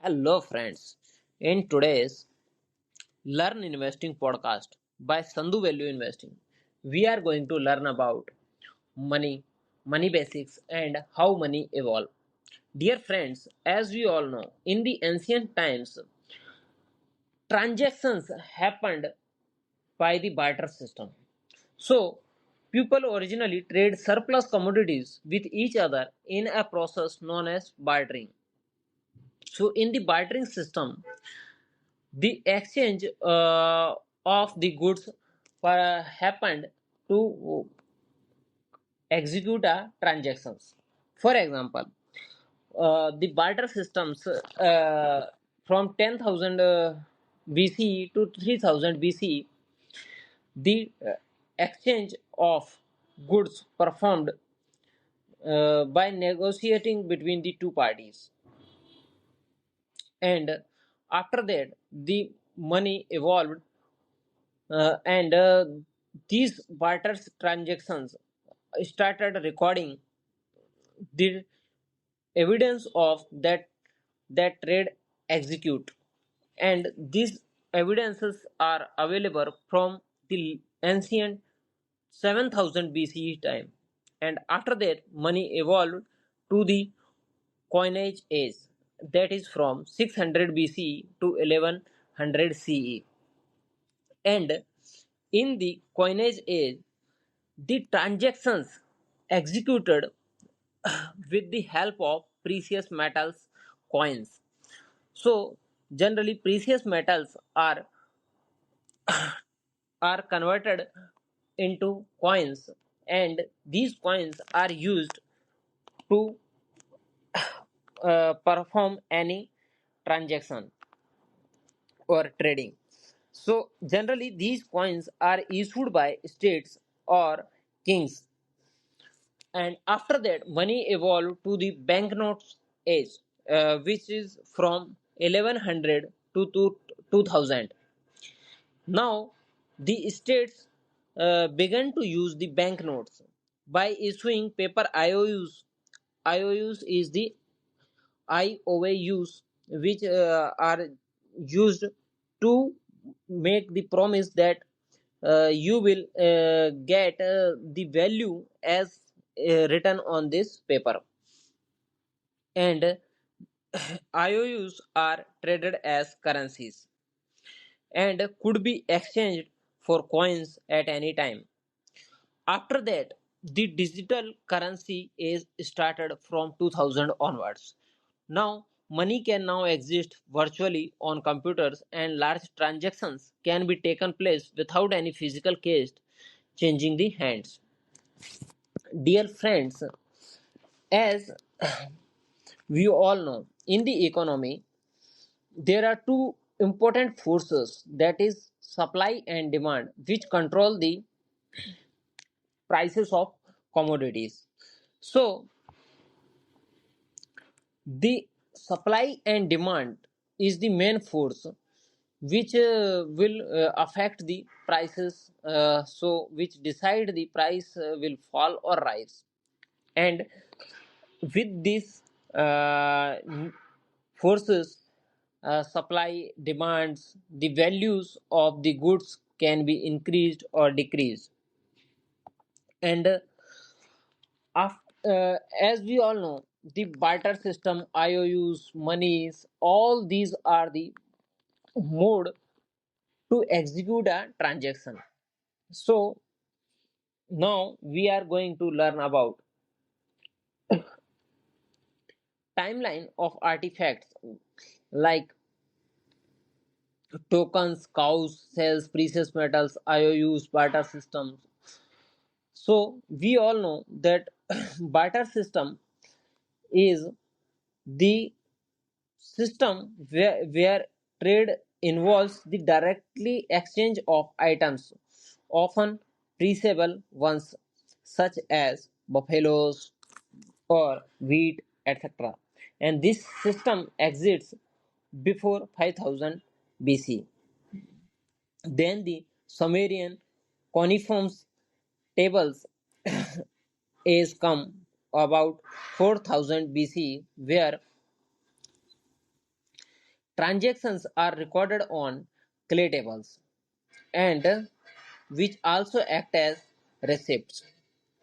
Hello, friends. In today's Learn Investing podcast by Sandhu Value Investing, we are going to learn about money, money basics, and how money evolve. Dear friends, as we all know, in the ancient times, transactions happened by the barter system. So, people originally trade surplus commodities with each other in a process known as bartering. So, in the bartering system, the exchange of the goods happened to execute a transactions. For example, the barter systems from 10,000 BCE to 3000 BCE, the exchange of goods performed by negotiating between the two parties, and after that the money evolved, and these barter transactions started recording the evidence of that trade execute, and these evidences are available from the ancient 7000 BCE time, and after that money evolved to the coinage age, that is from 600 BCE to 1100 CE. And in the coinage age, the transactions executed with the help of precious metals coins. So generally precious metals are converted into coins, and these coins are used to perform any transaction or trading. So generally these coins are issued by states or kings, and after that money evolved to the banknotes age, which is from 1100 to 2000. Now the states began to use the banknotes by issuing paper IOUs. IOUs is the IOUs, which are used to make the promise that you will get the value as written on this paper, and IOUs are traded as currencies and could be exchanged for coins at any time. After that, the digital currency is started from 2000 onwards. Now, money can now exist virtually on computers, and large transactions can be taken place without any physical cash changing the hands. Dear friends, as we all know, in the economy, there are two important forces, that is supply and demand, which control the prices of commodities. So, the supply and demand is the main force which will affect the prices, so which decide the price will fall or rise. And with these forces, supply demands, the values of the goods can be increased or decreased. And as we all know, the barter system, IOUs, monies, all these are the mode to execute a transaction. So now we are going to learn about timeline of artifacts like tokens, cows, cells, precious metals, IOUs, barter systems. So we all know that barter system is the system where trade involves the directly exchange of items, often perishable ones such as buffaloes or wheat, etc. And this system exists before 5000 BC. Then the Sumerian cuneiform tables is come about 4000 BC, where Transactions are recorded on clay tables and which also act as receipts.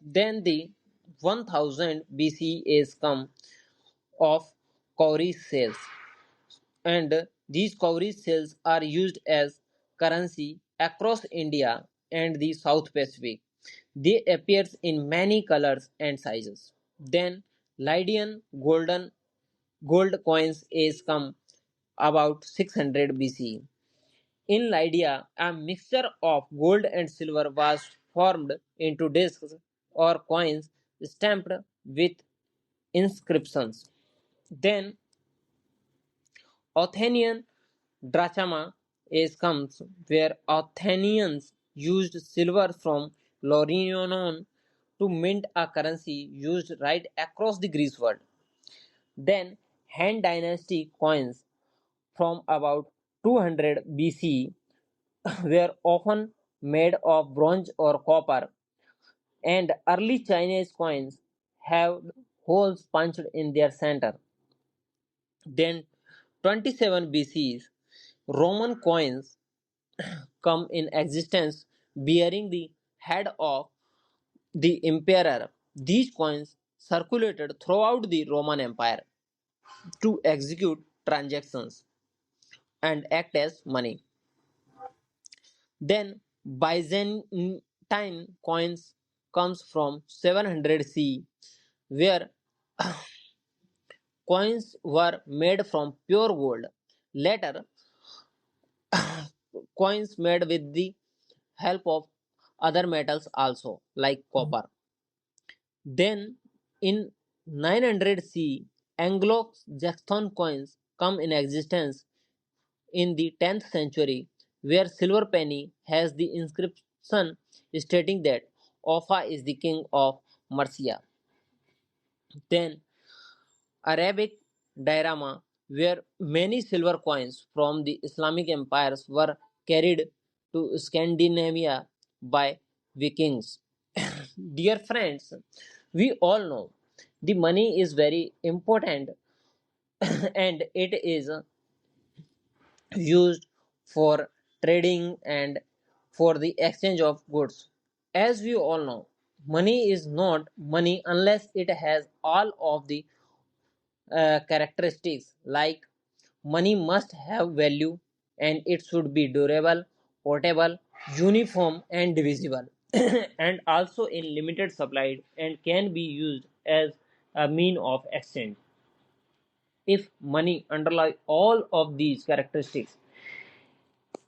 Then the 1000 BC is come of cowrie sales, and these cowrie sales are used as currency across India and the South Pacific. They appear in many colors and sizes. Then Lydian gold coins is come about 600 BC. In Lydia, a mixture of gold and silver was formed into discs or coins stamped with inscriptions. Then Athenian drachma is comes where Athenians used silver from Laurinon to mint a currency used right across the Greece world. Then Han dynasty coins from about 200 BC were often made of bronze or copper, and early Chinese coins have holes punched in their center. Then 27 BC, Roman coins come in existence bearing the head of the emperor. These coins circulated throughout the Roman Empire to execute transactions and act as money. Then Byzantine coins comes from 700 C, where coins were made from pure gold. Later, coins made with the help of other metals also, like copper. Then in 900 C, Anglo-Saxon coins come in existence in the 10th century, where silver penny has the inscription stating that Offa is the king of Mercia. Then Arabic diorama, where many silver coins from the Islamic empires were carried to Scandinavia by Vikings. Dear friends, we all know the money is very important and it is used for trading and for the exchange of goods. As we all know, money is not money unless it has all of the characteristics, like money must have value and it should be durable, portable, uniform, and divisible, and also in limited supply and can be used as a mean of exchange. If money underlies all of these characteristics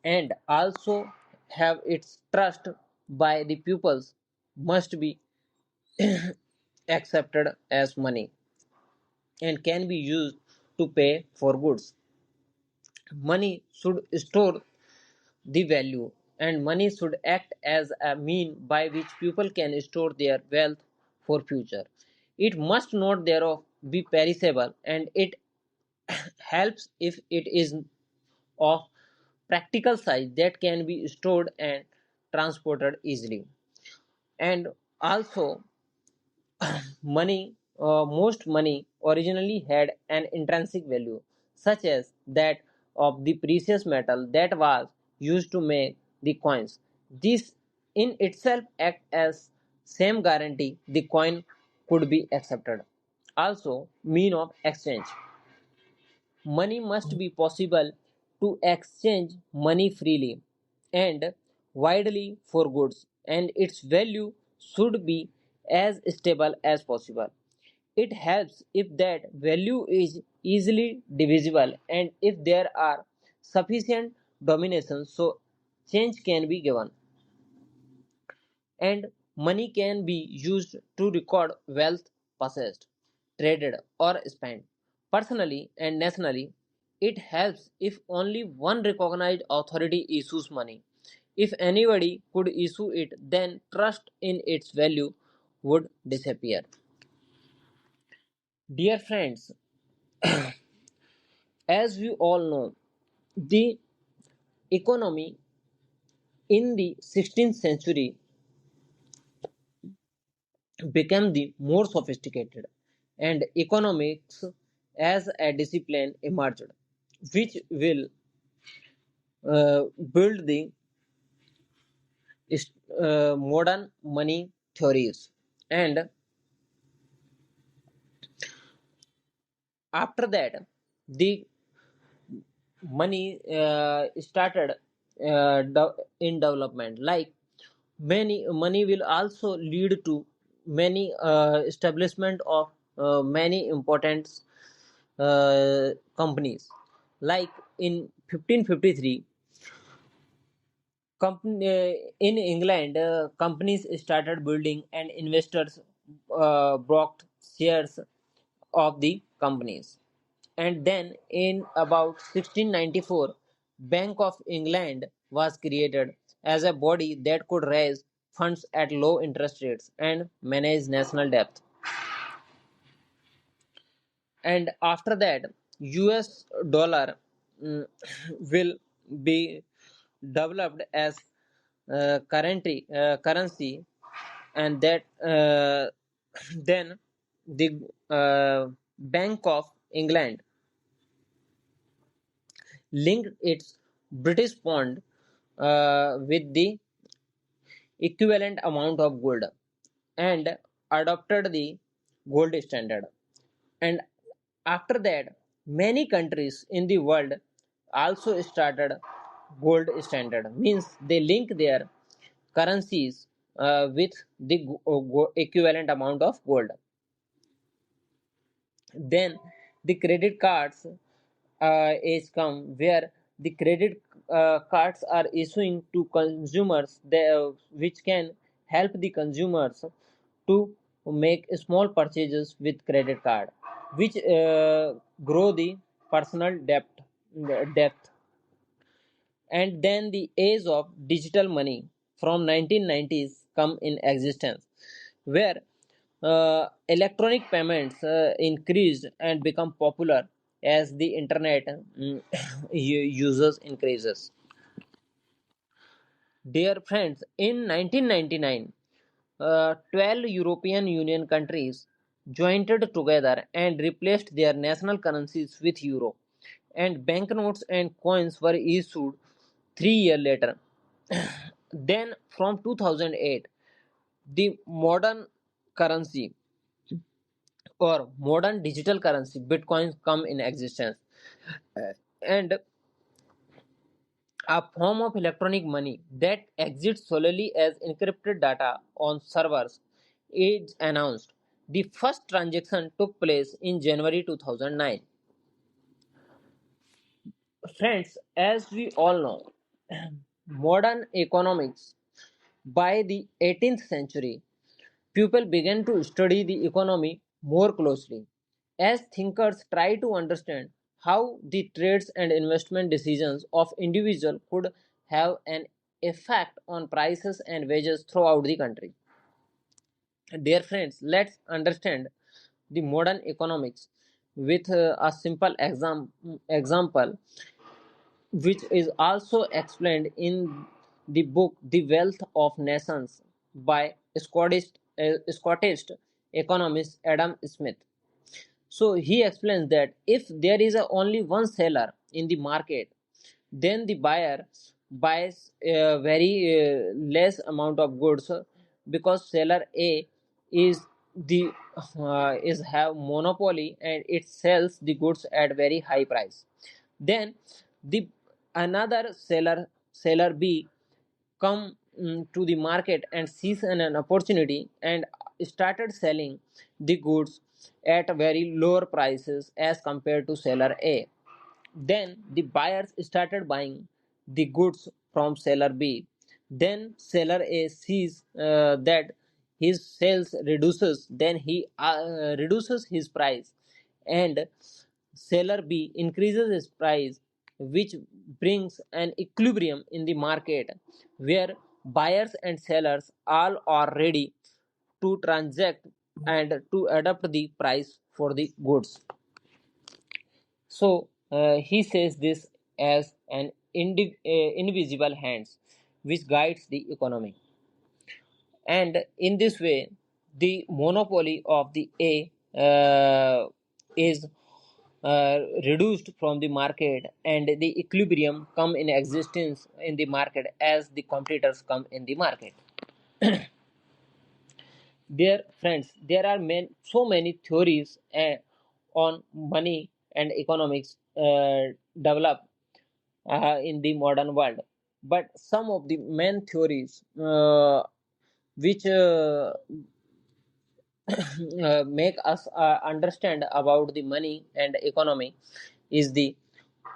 and also have its trust by the pupils, must be accepted as money and can be used to pay for goods. Money should store the value, and money should act as a mean by which people can store their wealth for future. It must not thereof be perishable, and it helps if it is of practical size that can be stored and transported easily. And also most money originally had an intrinsic value, such as that of the precious metal that was used to make the coins. This in itself act as same guarantee the coin could be accepted. Also, mean of exchange. Money must be possible to exchange money freely and widely for goods, and its value should be as stable as possible. It helps if that value is easily divisible and if there are sufficient dominations so change can be given, and money can be used to record wealth possessed, traded, or spent. Personally and nationally, it helps if only one recognized authority issues money. If anybody could issue it, then trust in its value would disappear. Dear friends, as we all know, the economy in the 16th century became the more sophisticated and economics as a discipline emerged. which will build the modern money theories. And after that, the money started in development. Like many money will also lead to many establishment of many important companies. Like in 1553, in England, companies started building and investors bought shares of the companies. And then in about 1694, Bank of England was created as a body that could raise funds at low interest rates and manage national debt. And after that, US dollar mm, will be developed as currency, and that then the Bank of England linked its British pound with the equivalent amount of gold and adopted the gold standard. And after that, many countries in the world also started gold standard, means they link their currencies with the equivalent amount of gold. Then the credit cards is come, where the credit cards are issuing to consumers, which can help the consumers to make small purchases with credit card, which grow the personal depth. And then the age of digital money from 1990s come in existence, where electronic payments increased and become popular as the internet users increases. Dear friends, in 1999, 12 European Union countries joined together and replaced their national currencies with euro, and banknotes and coins were issued 3 years later. Then, from 2008, the modern currency or modern digital currency bitcoins come in existence, and a form of electronic money that exists solely as encrypted data on servers is announced. The first transaction took place in January 2009. Friends, as we all know, modern economics, by the 18th century, people began to study the economy more closely as thinkers try to understand how the trades and investment decisions of individuals could have an effect on prices and wages throughout the country. Dear friends, let's understand the modern economics with a simple example, which is also explained in the book The Wealth of Nations by Scottish economist Adam Smith. So he explains that if there is only one seller in the market, then the buyer buys a very less amount of goods, because seller A is the is have monopoly and it sells the goods at very high price. Then the another seller B come to the market and sees an opportunity and started selling the goods at very lower prices as compared to seller A. Then the buyers started buying the goods from seller B. Then seller A sees that his sales reduces, then he reduces his price, and seller B increases his price, which brings an equilibrium in the market where buyers and sellers all are ready to transact and to adapt the price for the goods. So he says this as an invisible hands which guides the economy, and in this way, the monopoly of the A is reduced from the market, and the equilibrium come in existence in the market as the competitors come in the market. Dear friends, there are so many theories on money and economics developed in the modern world, but some of the main theories which make us understand about the money and economy is the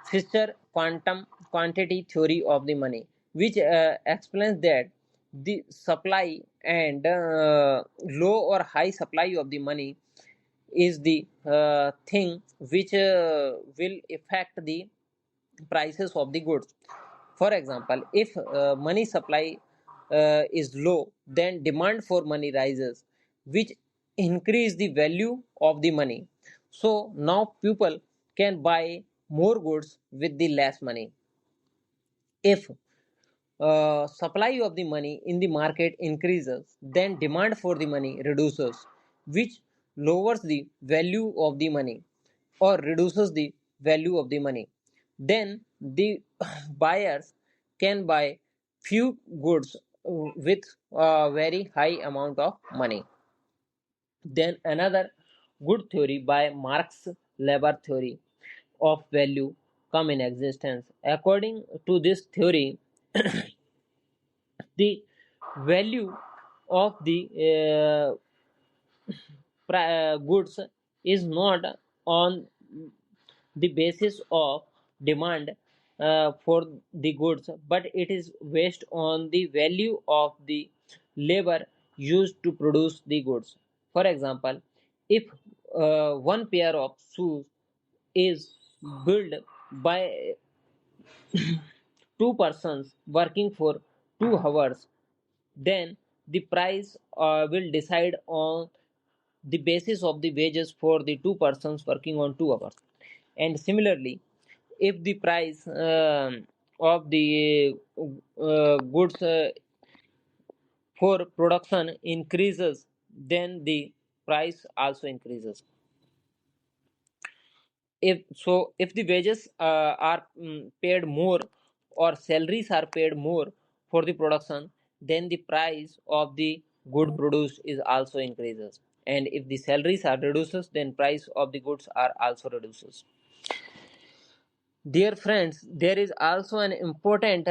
Fisher quantum quantity theory of the money, which explains that the supply and low or high supply of the money is the thing which will affect the prices of the goods. For example, if money supply is low, then demand for money rises, which increase the value of the money. So now people can buy more goods with the less money. If supply of the money in the market increases, then demand for the money reduces, which lowers the value of the money or reduces the value of the money. Then the buyers can buy few goods with a very high amount of money. Then another good theory by Marx labor theory of value come in existence. According to this theory, the value of the goods is not on the basis of demand for the goods, but it is based on the value of the labor used to produce the goods. For example, if one pair of shoes is built by two persons working for 2 hours, then the price will decide on the basis of the wages for the two persons working on 2 hours. And similarly, if the price of the goods for production increases, then the price also increases. If the wages are paid more or salaries are paid more for the production, then the price of the good produced is also increases, and if the salaries are reduces, then price of the goods are also reduces. Dear friends, there is also an important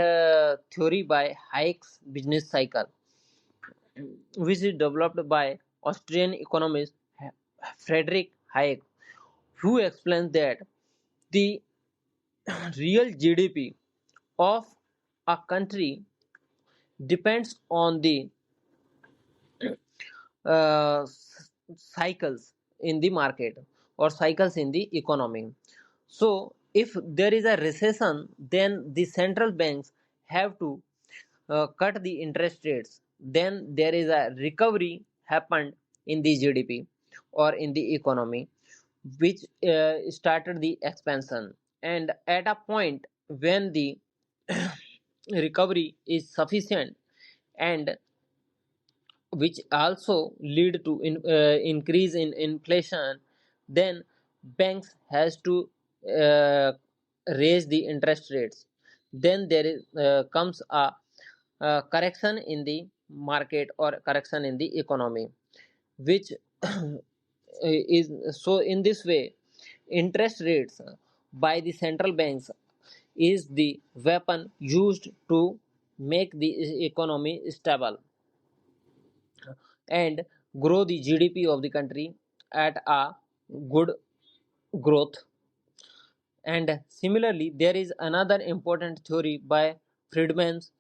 theory by Hayek's business cycle, which is developed by Austrian economist Frederick Hayek, who explains that the real GDP of a country depends on the uh, cycles in the market or cycles in the economy. So, if there is a recession, then the central banks have to cut the interest rates. Then there is a recovery happened in the GDP or in the economy, which started the expansion. And at a point when the recovery is sufficient, and which also lead to increase in inflation, then banks has to uh, raise the interest rates. Then there is comes a correction in the market or correction in the economy, which is so. In this way, interest rates by the central banks is the weapon used to make the economy stable and grow the GDP of the country at a good growth. And similarly, there is another important theory by Friedman's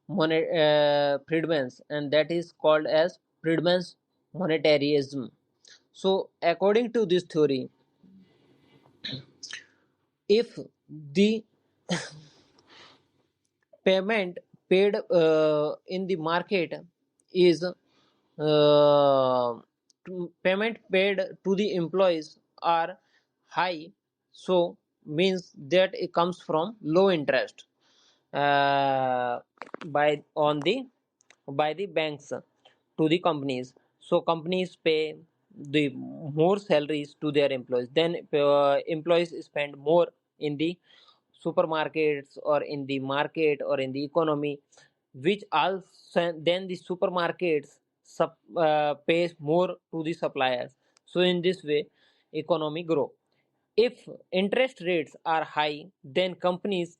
Friedman's, and that is called as Friedman's monetarism. So, according to this theory, if the payment paid in the market is payment paid to the employees are high, so means that it comes from low interest uh, by the banks to the companies. So companies pay the more salaries to their employees, then employees spend more in the supermarkets or in the market or in the economy, which also then the supermarkets pays more to the suppliers. So in this way economy grow. If interest rates are high, then companies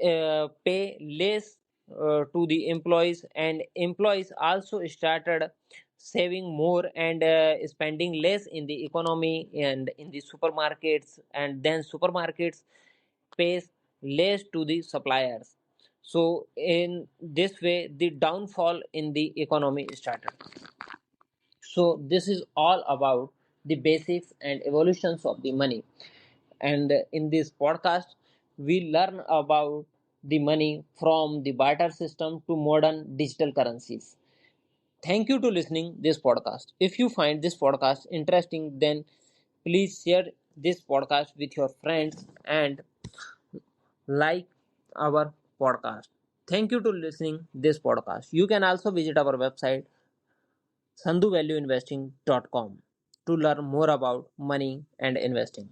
pay less to the employees, and employees also started saving more and spending less in the economy and in the supermarkets, and then supermarkets pays less to the suppliers. So in this way the downfall in the economy started. So this is all about the basics and evolutions of the money. And in this podcast we learn about the money from the barter system to modern digital currencies. Thank you to listening this podcast. If you find this podcast interesting, then please share this podcast with your friends and like our podcast. Thank you to listening this podcast. You can also visit our website sandhuvalueinvesting.com to learn more about money and investing.